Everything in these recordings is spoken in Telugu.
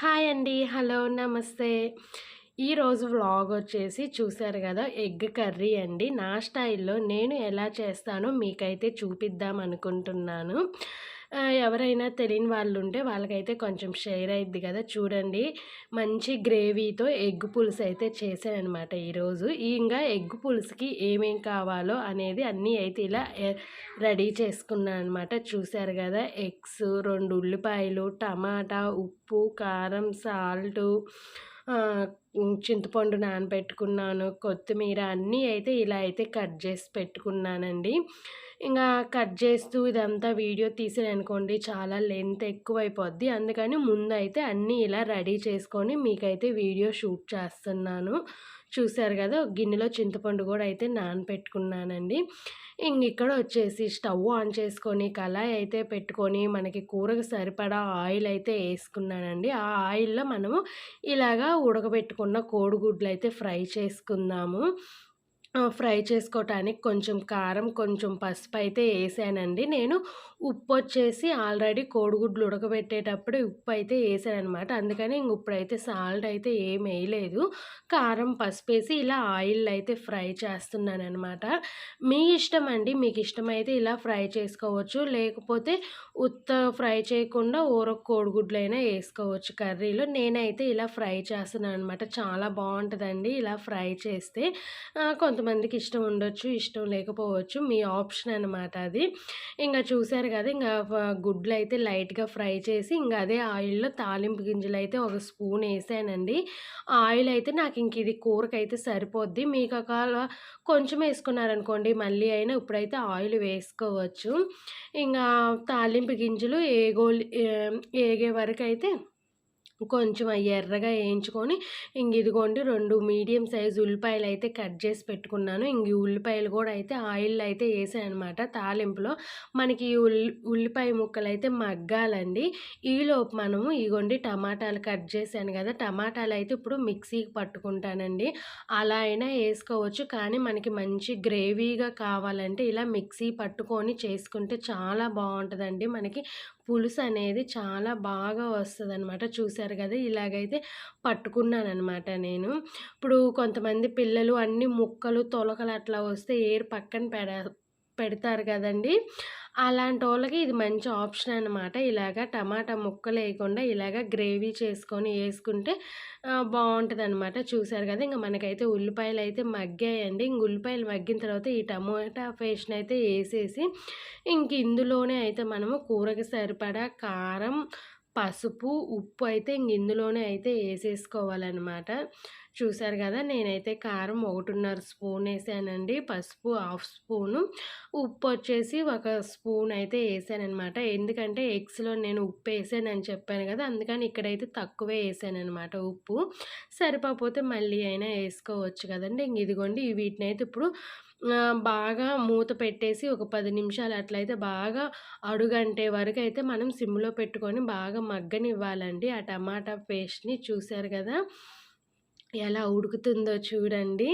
హాయ్ అండి. హలో. నమస్తే. ఈరోజు వ్లాగ్ వచ్చేసి చూసారు గదా! ఎగ్ కర్రీ అండి. నా స్టైల్‌లో నేను ఎలా చేస్తానో మీకైతే చూపిద్దాం అనుకుంటున్నాను. ఎవరైనా తెలియని వాళ్ళుంటే వాళ్ళకైతే కొంచెం షేర్ అయిద్ది గదా! చూడండి మంచి గ్రేవీతో ఎగ్ పులుసు అయితే చేశాననమాట ఈరోజు. ఇంగా ఎగ్ పులుసుకి ఏమేం కావాలో అనేది అన్నీ అయితే ఇలా రెడీ చేసుకున్నాననమాట. చూసారు గదా! ఎగ్స్, 2 ఉల్లిపాయలు, టమాటా, ఉప్పు, కారం, సాల్టు, చింతపండు నానబెట్టుకున్నాను. కొత్తిమీర అన్నీ అయితే ఇలా అయితే కట్ చేసి పెట్టుకున్నానండి. ఇంగా కట్ చేస్తూ ఇదంతా వీడియో తీసాననుకోండి చాలా లెంత్ ఎక్కువైపోద్ది. అందుకని ముందైతే అన్నీ ఇలా రెడీ చేసుకొని మీకైతే వీడియో షూట్ చేస్తున్నాను. చూసారు గదా! గిన్నెలో చింతపండు గూడా అయితే నానపెట్టుకున్నానండి. ఇక్కడ వచ్చేసి స్టవ్ ఆన్ చేసుకొని కళాయి అయితే పెట్టుకొని మనకి కూరకు సరిపడా ఆయిల్ అయితే యేసుకున్నానండి. ఆ ఆయిల్‌లో మనము ఇలాగా ఉడకబెట్టుకున్న కోడిగుడ్లయితే ఫ్రై చేసుకుందాము. ఫ్రై చేసుకోవటానికి కొంచెం కారం, కొంచెం పసుపయితే యేసానండి. నేను ఉప్పొచ్చేసి ఆల్రెడీ కోడిగుడ్లు ఉడకబెట్టేటప్పుడే ఉప్పయితే యేసాననమాట. అందుకని ఇప్పుడైతే సాల్ట్ అయితే ఏమెయలేదు. కారం, పసుపేసి ఇలా ఆయిల్‌లో అయితే ఫ్రై చేస్తున్నాననమాట. మీ ఇష్టమండి. మీకిష్టమైతే ఇలా ఫ్రై చేసుకోవచ్చు. లేకపోతే ఉత్త ఫ్రై చేయకుండా ఊరక కోడిగుడ్లైనా యేసుకోవచ్చు కర్రీలో. నేనైతే ఇలా ఫ్రై చేస్తున్నాననమాట. చాలా బావుంటదండి ఇలా ఫ్రై చేస్తే. కొంతమందికి ఇష్టం ఉండొచ్చు, ఇష్టం లేకపోవచ్చు. మీ ఆప్షన్ అనమాట అది. చూసారు కదా! గుడ్లయితే లైట్‌గా ఫ్రై చేసి అదే ఆయిల్‌లో తాలింపు గింజలైతే ఒక స్పూన్ ఏసానండి. ఆయిల్ అయితే ఇది కూరకైతే సరిపోద్ది. మీకు ఒకవేళ కొంచెం ఏసుకున్నారనుకోండి మళ్ళీ అయినా ఇప్పుడైతే ఆయిల్ వేసుకోవచ్చు. ఇంగా తాలింపు గింజలు ఏగే వరకైతే కొంచెం అయి ఎర్రగా వేయించుకొని ఇదిగోండి 2 మీడియం సైజ్ ఉల్లిపాయలైతే కట్ చేసి పెట్టుకున్నాను. ఈ ఉల్లిపాయలు గూడా అయితే ఆయిల్‌లో అయితే ఏసాననమాట తాలింపులో. మనకి ఈ ఉల్లిపాయ ముక్కలైతే మగ్గాలండి. ఈలోపు మనము ఇగోండి టమాటాలు కట్ చేశాను గదా! టమాటాలైతే ఇప్పుడు మిక్సీకి పట్టుకుంటానండి. అలా అయినా ఏసుకోవచ్చు. కానీ మనకి మంచి గ్రేవీగా కావాలంటే ఇలా మిక్సీ పట్టుకొని చేసుకుంటే చాలా బావుంటదండి. మనకి పులుసనేది చాలా బాగా వస్తదనమాట. చూసారు గదా! ఇలాగైతే పట్టుకున్నాననమాట నేను. ఇప్పుడు కొంతమంది పిల్లలు అన్ని ముక్కలు, తొలకలు అట్లా వస్తే ఏరి పక్కన పెడతారు గదండీ! అలాంటోళ్ళకి ఇది మంచి ఆప్షన్ అనమాట. ఇలాగ టమాటా ముక్కలేయకుండా ఇలాగ గ్రేవీ చేసుకొని యేసుకుంటే బావుంటదనమాట. చూసారు గదా! మనకైతే ఉల్లిపాయలైతే మగ్గాయండి. ఉల్లిపాయలు మగ్గిన తర్వాత ఈ టమోటా పేస్ట్‌నైతే యేసేసి ఇందులోనే అయితే మనము కూరకి సరిపడా కారం, పసుపు, ఉప్పు అయితే ఇందులోనే అయితే యేసేసుకోవాలనమాట. చూసారు గదా! నేనైతే కారం 1.5 స్పూన్ యేసానండి. పసుపు హాఫ్ స్పూను, ఉప్పొచ్చేసి ఒక స్పూన్ అయితే యేసాననమాట. ఎందుకంటే ఎగ్స్‌లో నేను ఉప్పేసానని చెప్పాను గదా! అందుకని ఇక్కడైతే తక్కువే యేసాననమాట ఉప్పు. సరిపోకపోతే మళ్ళీ అయినా యేసుకోవచ్చు గదండీ! ఇదిగోండి వీటినైతే ఇప్పుడు బాగా మూత పెట్టేసి ఒక 10 నిమిషాలు అట్లయితే బాగా అడుగంటే వరకైతే మనం సిమ్‌లో పెట్టుకొని బాగా మగ్గనివ్వాలండి. ఆ టమాటా పేస్ట్‌ని చూసారు గదా! ఎలా ఉడుకుతుందో చూడండి.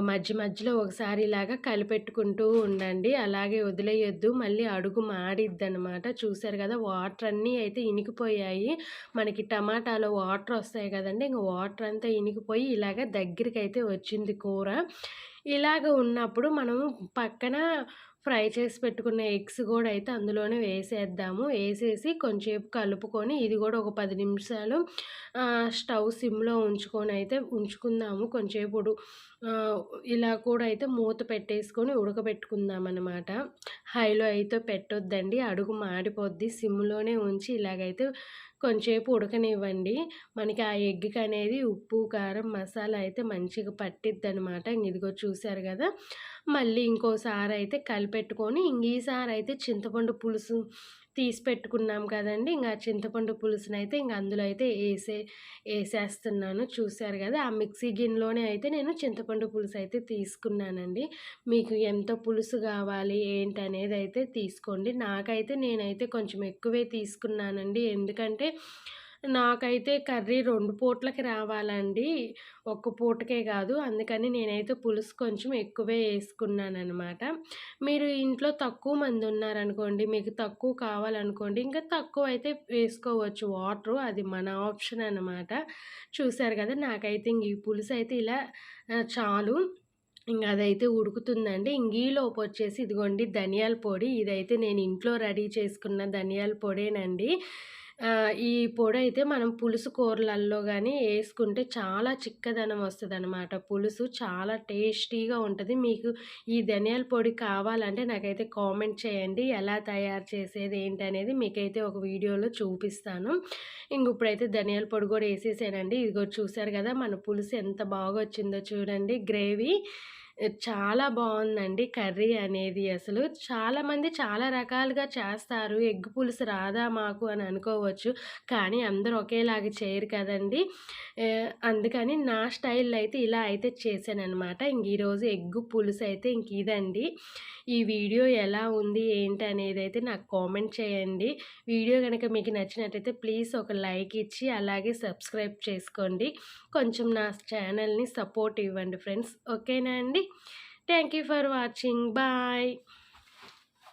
మధ్య మధ్యలో ఒకసారి ఇలాగా కలిపెట్టుకుంటూ ఉండండి. అలాగే వదిలేయొద్దు. మళ్ళీ అడుగు మాడిద్దనమాట. చూసారు గదా! వాటర్ అన్నీ అయితే ఇనికిపోయాయి. మనకి టమాటాలో వాటర్ ఒస్తాయి గదండీ! వాటర్ అంతా ఇనికిపోయి ఇలాగ దగ్గరికైతే వచ్చింది కూర. ఇలాగ ఉన్నప్పుడు మనము పక్కన ఫ్రై చేసి పెట్టుకున్న ఎగ్స్ గూడా అయితే అందులోనే వేసేద్దాము. వేసేసి కొంచెంసేపు కలుపుకొని ఇది గూడా ఒక 10 నిమిషాలు స్టవ్ సిమ్‌లో ఉంచుకొనైతే ఉంచుకుందాము. కొంచెంసేపు ఆహ్, ఇలా కూడా అయితే మూత పెట్టేసుకొని ఉడకబెట్టుకుందామనమాట. హైలో అయితే పెట్టొద్దండి. అడుగు మాడిపోద్ది. సిమ్‌లోనే ఉంచి ఇలాగైతే కొంచెంసేపు ఉడకనివ్వండి. మనకి ఆ ఎగ్‌కనేది ఉప్పు, కారం, మసాలా అయితే మంచిగా పట్టిద్దనమాట. ఇదిగో చూసారు గదా! మళ్ళీ ఇంకోసారయితే కలిపెట్టుకొని ఈసారయితే చింతపండు పులుసు తీసి పెట్టుకున్నాం కదండీ! ఆ చింతపండు పులుసునైతే అందులో అయితే ఏసేస్తున్నాను. చూసారు గదా! ఆ మిక్సీ గిన్నెలోనే అయితే నేను చింతపండు పులుసయితే తీసుకున్నానండి. మీకు ఎంత పులుసు గావాలి ఏంటనేదయితే తీసుకోండి. నేనైతే కొంచెం ఎక్కువే తీసుకున్నానండి. ఎందుకంటే నాకైతే కర్రీ 2 పూటలకి రావాలండి. ఒక్క పూటకే గాదు. అందుకని నేనైతే పులుసు కొంచెం ఎక్కువే యేసుకున్నాననమాట. మీరు ఇంట్లో తక్కువ మందున్నారనుకోండి, మీకు తక్కువ కావాలనుకోండి, ఇంకా తక్కువైతే వేసుకోవచ్చు వాటరు. అది మన ఆప్షన్ అనమాట. చూసారు గదా! నాకైతే ఇంగ ఈ పులుసయితే ఇలా చాలు. ఇంగ అదైతే ఉడుకుతుందండి. ఈలోపొచ్చేసి ఇదిగోండి ధనియాల పొడి. ఇదైతే నేను ఇంట్లో రెడీ చేసుకున్న ధనియాల పొడేనండి. ఈ పొడైతే మనం పులుసు కూరలల్లో గానీ యేసుకుంటే చాలా చిక్కదనం వస్తదనమాట. పులుసు చాలా టేస్టీగా ఉంటది. మీకు ఈ ధనియాల పొడి కావాలంటే నాకైతే కామెంట్ చేయండి. ఎలా తయారు చేసేది ఏంటనేది మీకైతే ఒక వీడియోలో చూపిస్తాను. ఇప్పుడైతే ధనియాల పొడి గూడా యేసేసానండి. ఇదిగో చూసారు గదా! మన పులుసు ఎంత బాగొచ్చిందో చూడండి గ్రేవీ. చాలా బావుందండి కర్రీ అనేది అసలు. చాలామంది చాలా రకాలుగా చేస్తారు. ఎగ్ పులుసు రాదా మాకు అని అనుకోవచ్చు. కానీ అందరూ ఒకేలాగా చేయరు కదండీ! అందుకని నా స్టైల్‌లో అయితే ఇలా అయితే చేశాననమాట. ఈరోజు ఎగ్గు పులుసయితే ఇదండి. ఈ వీడియో ఎలా ఉంది ఏంటి అనేదైతే నాకు కామెంట్ చేయండి. వీడియో గనక మీకు నచ్చినట్టయితే ప్లీజ్ ఒక లైక్ ఇచ్చి అలాగే సబ్స్క్రైబ్ చేసుకోండి. కొంచెం నా ఛానల్‌ని సపోర్ట్ ఇవ్వండి ఫ్రెండ్స్. ఓకేనా అండి? Thank you for watching. Bye.